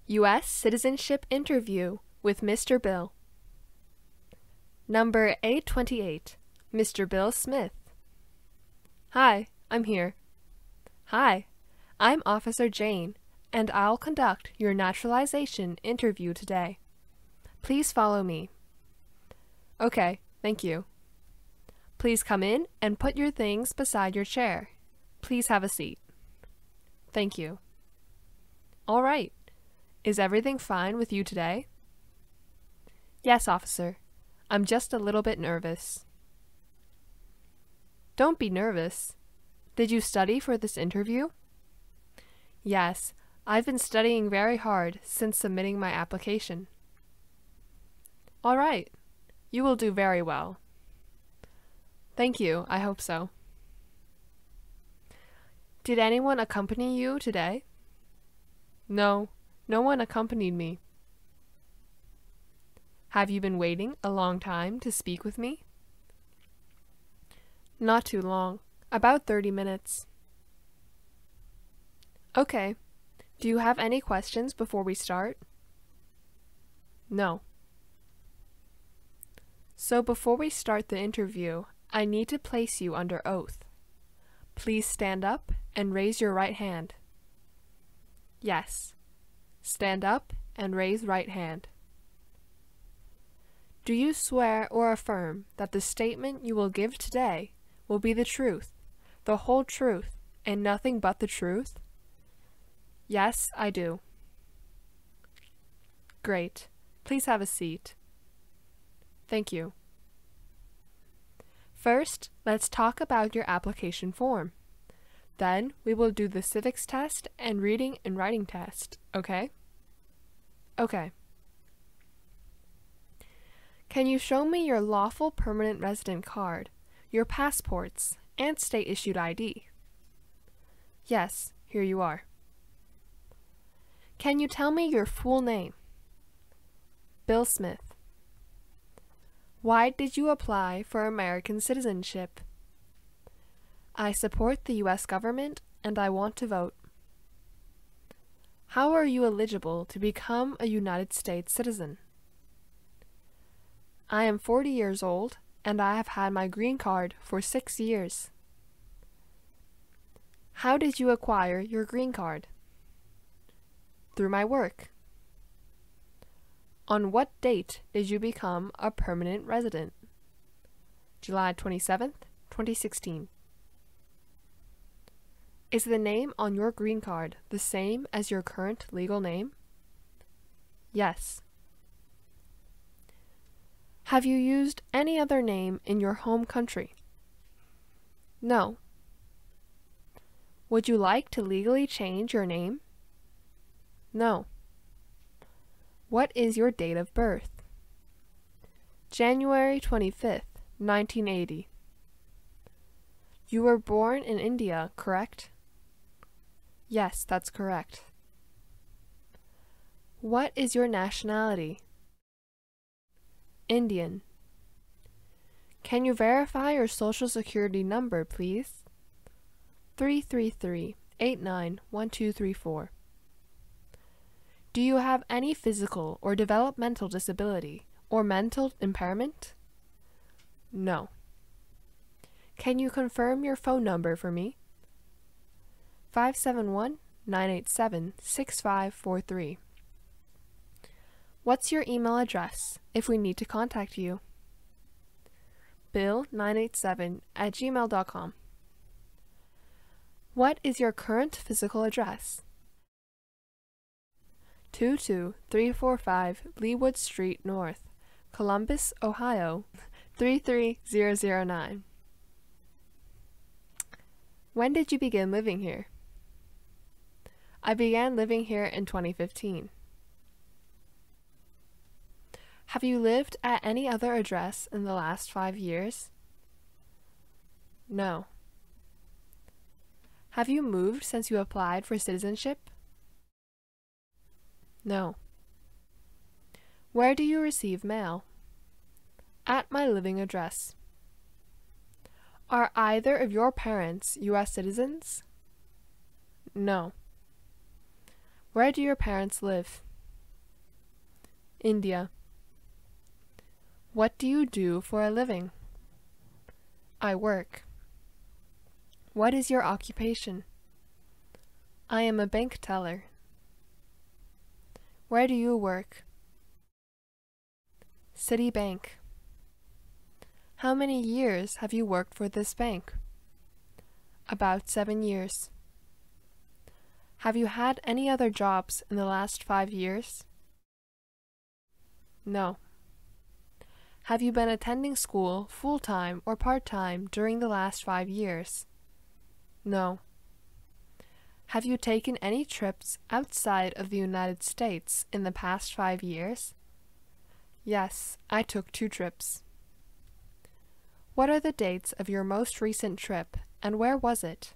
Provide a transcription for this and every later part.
U.S. Citizenship Interview with Mr. Bill. Number 828, Mr. Bill Smith. Hi, I'm here. Hi, I'm Officer Jane, and I'll conduct your naturalization interview today. Please follow me. Okay, thank you. Please come in and put your things beside your chair. Please have a seat. Thank you. All right. Is everything fine with you today? Yes, officer. I'm just a little bit nervous. Don't be nervous. Did you study for this interview? Yes, I've been studying very hard since submitting my application. All right. You will do very well. Thank you, I hope so. Did anyone accompany you today? No, no one accompanied me. Have you been waiting a long time to speak with me? Not too long, about 30 minutes. Okay. Do you have any questions before we start? No. So before we start the interview, I need to place you under oath. Please stand up and raise your right hand. Yes. Stand up and raise right hand. Do you swear or affirm that the statement you will give today will be the truth, the whole truth, and nothing but the truth? Yes, I do. Great. Please have a seat. Thank you. First, let's talk about your application form. Then, we will do the civics test and reading and writing test, okay? Okay. Can you show me your lawful permanent resident card, your passports, and state-issued ID? Yes, here you are. Can you tell me your full name? Bill Smith. Why did you apply for American citizenship? I support the U.S. government and I want to vote. How are you eligible to become a United States citizen? I am 40 years old and I have had my green card for 6 years. How did you acquire your green card? Through my work. On what date did you become a permanent resident? July 27th, 2016. Is the name on your green card the same as your current legal name? Yes. Have you used any other name in your home country? No. Would you like to legally change your name? No. What is your date of birth? January 25th, 1980. You were born in India, correct? Yes, that's correct. What is your nationality? Indian. Can you verify your social security number, please? 333-891234. Do you have any physical or developmental disability or mental impairment? No. Can you confirm your phone number for me? 571-987-6543. What's your email address if we need to contact you? bill987@gmail.com. What is your current physical address? 22345 Leawood Street North, Columbus, Ohio 33009. When did you begin living here? I began living here in 2015. Have you lived at any other address in the last 5 years? No. Have you moved since you applied for citizenship? No. Where do you receive mail? At my living address. Are either of your parents U.S. citizens? No. Where do your parents live? India. What do you do for a living? I work. What is your occupation? I am a bank teller. Where do you work? Citibank. How many years have you worked for this bank? About 7 years. Have you had any other jobs in the last 5 years? No. Have you been attending school full-time or part-time during the last 5 years? No. Have you taken any trips outside of the United States in the past 5 years? Yes, I took 2 trips. What are the dates of your most recent trip, and where was it?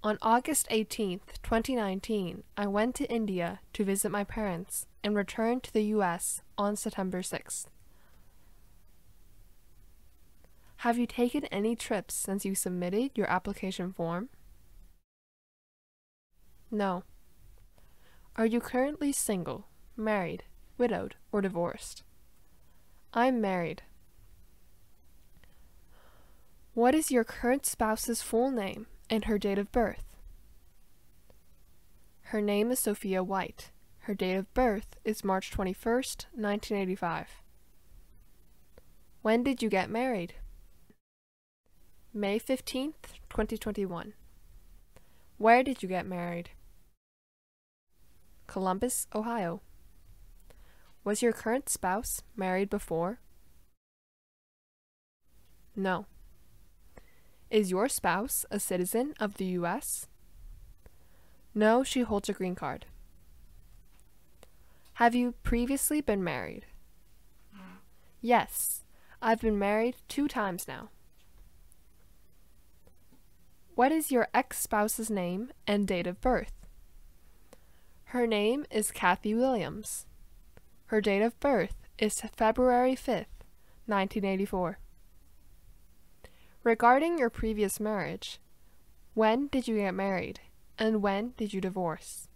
On August 18th, 2019, I went to India to visit my parents and returned to the U.S. on September 6th. Have you taken any trips since you submitted your application form? No. Are you currently single, married, widowed, or divorced? I'm married. What is your current spouse's full name and her date of birth? Her name is Sophia White. Her date of birth is March 21st, 1985. When did you get married? May 15th, 2021. Where did you get married? Columbus, Ohio. Was your current spouse married before? No. Is your spouse a citizen of the U.S.? No, she holds a green card. Have you previously been married? Yes, I've been married 2 times now. What is your ex-spouse's name and date of birth? Her name is Kathy Williams. Her date of birth is February 5th, 1984. Regarding your previous marriage, when did you get married, and when did you divorce?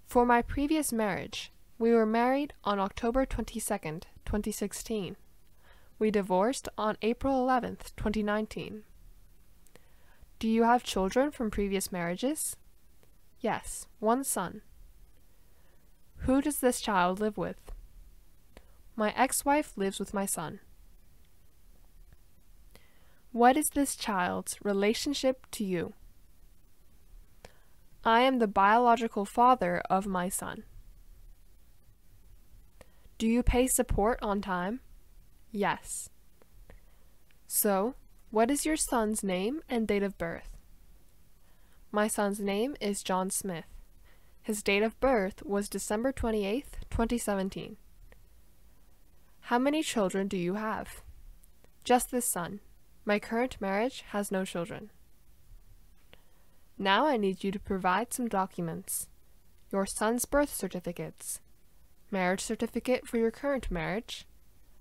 For my previous marriage, we were married on October 22nd, 2016. We divorced on April 11th, 2019. Do you have children from previous marriages? Yes, 1 son. Who does this child live with? My ex-wife lives with my son. What is this child's relationship to you? I am the biological father of my son. Do you pay support on time? Yes. So, what is your son's name and date of birth? My son's name is John Smith. His date of birth was December 28th, 2017. How many children do you have? Just this son. My current marriage has no children. Now I need you to provide some documents. Your son's birth certificates, marriage certificate for your current marriage,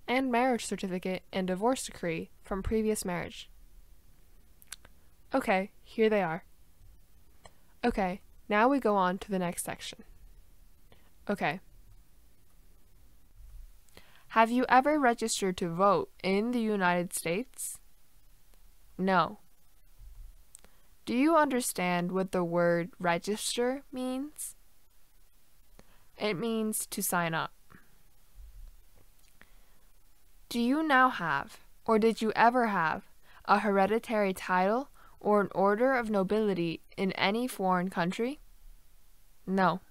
and marriage certificate and divorce decree from previous marriage. Okay, here they are. Okay, now we go on to the next section. Okay. Have you ever registered to vote in the United States? No. Do you understand what the word register means? It means to sign up. Do you now have, or did you ever have, a hereditary title or an order of nobility in any foreign country? No.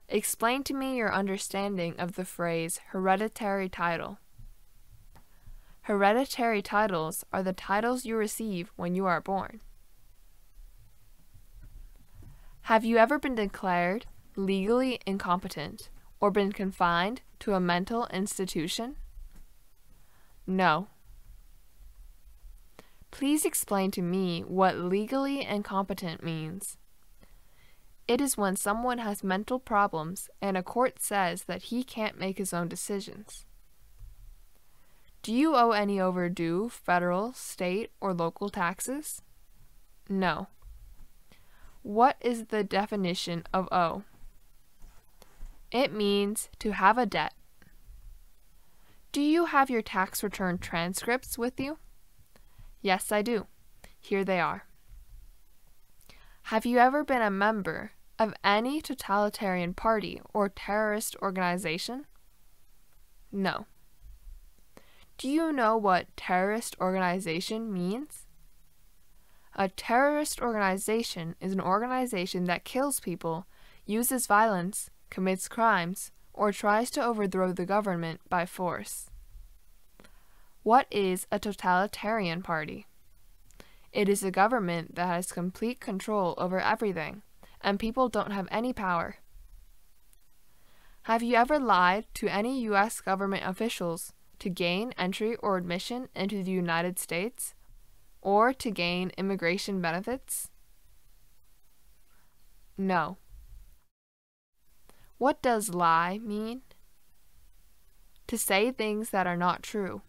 Explain to me your understanding of the phrase hereditary title. Hereditary titles are the titles you receive when you are born. Have you ever been declared legally incompetent or been confined to a mental institution? No. Please explain to me what legally incompetent means. It is when someone has mental problems and a court says that he can't make his own decisions. Do you owe any overdue federal, state, or local taxes? No. What is the definition of owe? It means to have a debt. Do you have your tax return transcripts with you? Yes, I do. Here they are. Have you ever been a member of any totalitarian party or terrorist organization? No. Do you know what terrorist organization means? A terrorist organization is an organization that kills people, uses violence, commits crimes, or tries to overthrow the government by force. What is a totalitarian party? It is a government that has complete control over everything, and people don't have any power. Have you ever lied to any U.S. government officials to gain entry or admission into the United States, or to gain immigration benefits? No. What does lie mean? To say things that are not true.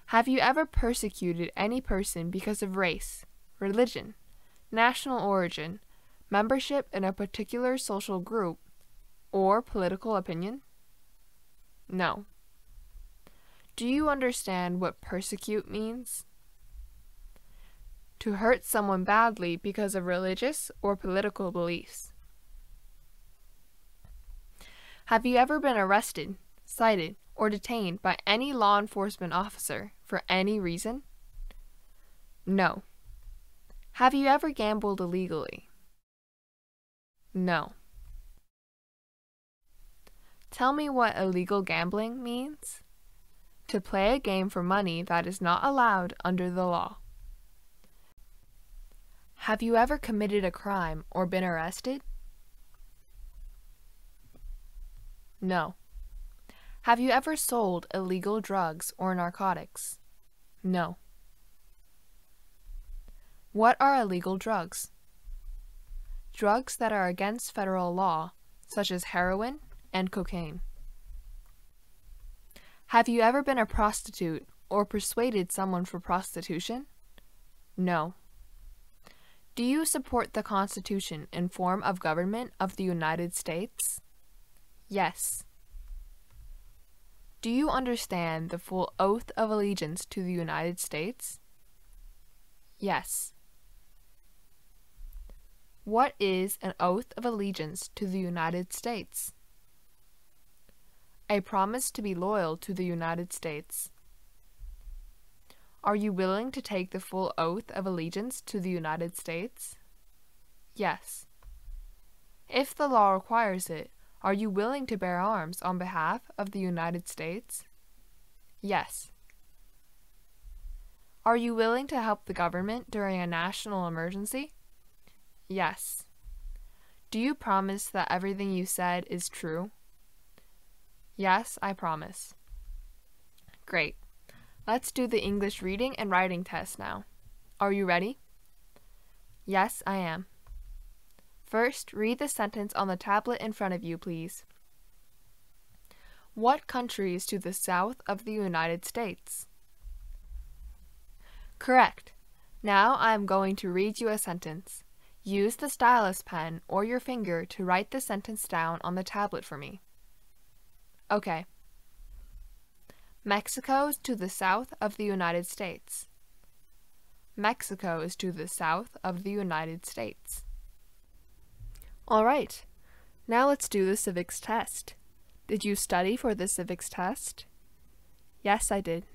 Have you ever persecuted any person because of race, religion, national origin, membership in a particular social group, or political opinion? No. Do you understand what persecute means? To hurt someone badly because of religious or political beliefs. Have you ever been arrested, cited, or detained by any law enforcement officer for any reason? No. Have you ever gambled illegally? No. Tell me what illegal gambling means. To play a game for money that is not allowed under the law. Have you ever committed a crime or been arrested? No. Have you ever sold illegal drugs or narcotics? No. What are illegal drugs? Drugs that are against federal law, such as heroin and cocaine. Have you ever been a prostitute or persuaded someone for prostitution? No. Do you support the Constitution and form of government of the United States? Yes. Do you understand the full oath of allegiance to the United States? Yes. What is an oath of allegiance to the United States? A promise to be loyal to the United States. Are you willing to take the full oath of allegiance to the United States? Yes. If the law requires it, are you willing to bear arms on behalf of the United States? Yes. Are you willing to help the government during a national emergency? Yes. Do you promise that everything you said is true? Yes, I promise. Great. Let's do the English reading and writing test now. Are you ready? Yes, I am. First, read the sentence on the tablet in front of you, please. What country is to the south of the United States? Correct. Now I am going to read you a sentence. Use the stylus pen or your finger to write the sentence down on the tablet for me. Okay. Mexico is to the south of the United States. Mexico is to the south of the United States. All right. Now let's do the civics test. Did you study for the civics test? Yes, I did.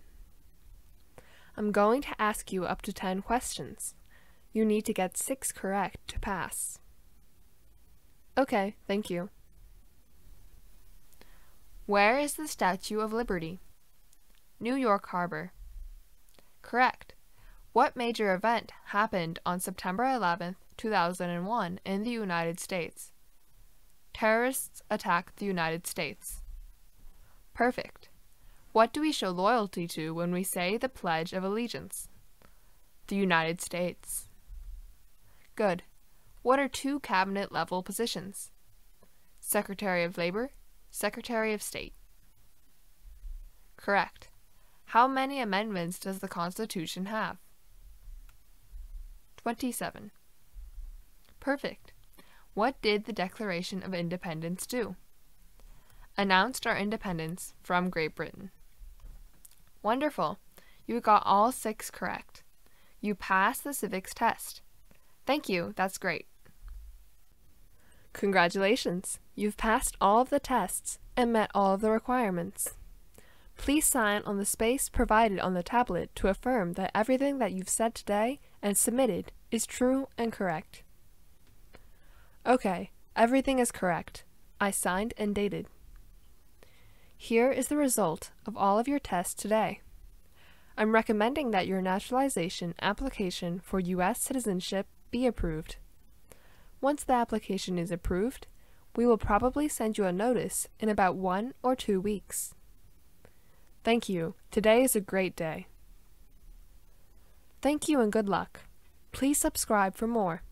I'm going to ask you up to 10 questions. You need to get 6 correct to pass. Okay, thank you. Where is the Statue of Liberty? New York Harbor. Correct. What major event happened on September 11th, 2001 in the United States? Terrorists attacked the United States. Perfect. What do we show loyalty to when we say the Pledge of Allegiance? The United States. Good. What are 2 cabinet-level positions? Secretary of Labor, Secretary of State. Correct. How many amendments does the Constitution have? 27. Perfect. What did the Declaration of Independence do? Announced our independence from Great Britain. Wonderful! You got all 6 correct. You passed the civics test. Thank you, that's great. Congratulations! You've passed all of the tests and met all of the requirements. Please sign on the space provided on the tablet to affirm that everything that you've said today and submitted is true and correct. Okay, everything is correct. I signed and dated. Here is the result of all of your tests today. I'm recommending that your naturalization application for U.S. citizenship be approved. Once the application is approved, we will probably send you a notice in about 1 or 2 weeks. Thank you. Today is a great day. Thank you and good luck. Please subscribe for more.